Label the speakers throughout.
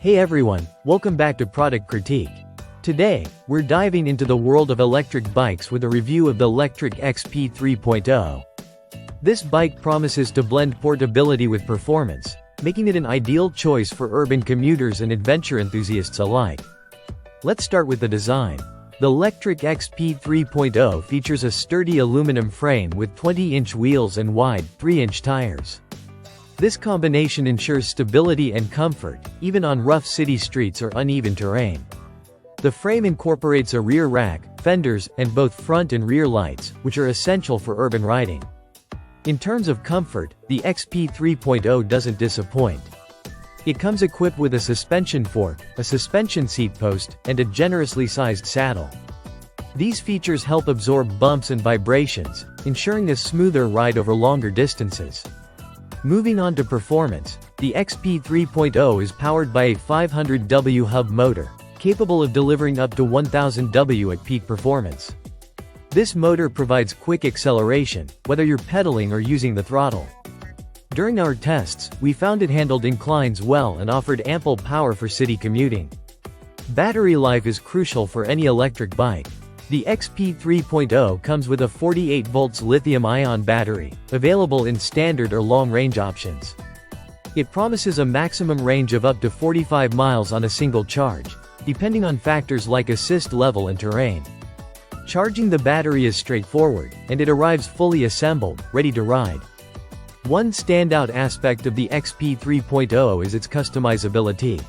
Speaker 1: Hey everyone, welcome back to Product Critique. Today, we're diving into the world of electric bikes with a review of the Lectric XP 3.0. This bike promises to blend portability with performance, making it an ideal choice for urban commuters and adventure enthusiasts alike. Let's start with the design. The Lectric XP 3.0 features a sturdy aluminum frame with 20-inch wheels and wide, 3-inch tires. This combination ensures stability and comfort, even on rough city streets or uneven terrain. The frame incorporates a rear rack, fenders, and both front and rear lights, which are essential for urban riding. In terms of comfort, the XP 3.0 doesn't disappoint. It comes equipped with a suspension fork, a suspension seat post, and a generously sized saddle. These features help absorb bumps and vibrations, ensuring a smoother ride over longer distances. Moving on to performance, the XP 3.0 is powered by a 500W hub motor, capable of delivering up to 1000W at peak performance. This motor provides quick acceleration, whether you're pedaling or using the throttle. During our tests, we found it handled inclines well and offered ample power for city commuting. Battery life is crucial for any electric bike. The XP 3.0 comes with a 48 volts lithium-ion battery, available in standard or long-range options. It promises a maximum range of up to 45 miles on a single charge, depending on factors like assist level and terrain. Charging the battery is straightforward, and it arrives fully assembled, ready to ride. One standout aspect of the XP 3.0 is its customizability.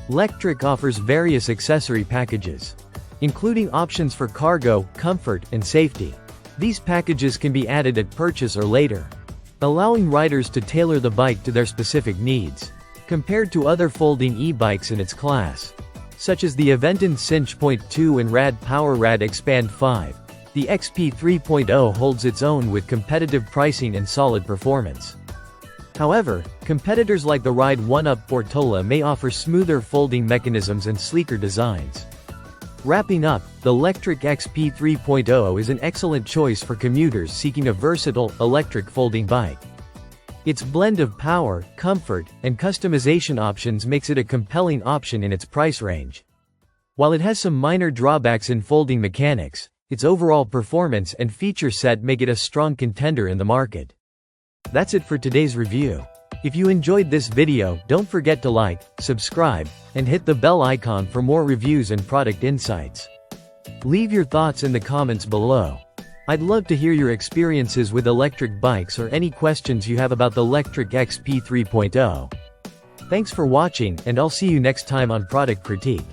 Speaker 1: Lectric offers various accessory packages, including options for cargo, comfort, and safety. These packages can be added at purchase or later, allowing riders to tailor the bike to their specific needs. Compared to other folding e-bikes in its class, such as the Aventon Cinch .2 and Rad Power Rad Expand 5, the XP 3.0 holds its own with competitive pricing and solid performance. However, competitors like the Ride 1-Up Portola may offer smoother folding mechanisms and sleeker designs. Wrapping up, the Lectric XP 3.0 is an excellent choice for commuters seeking a versatile, electric folding bike. Its blend of power, comfort, and customization options makes it a compelling option in its price range. While it has some minor drawbacks in folding mechanics, its overall performance and feature set make it a strong contender in the market. That's it for today's review. If you enjoyed this video, don't forget to like, subscribe, and hit the bell icon for more reviews and product insights. Leave your thoughts in the comments below. I'd love to hear your experiences with electric bikes or any questions you have about the Lectric XP 3.0. Thanks for watching, and I'll see you next time on Product Critique.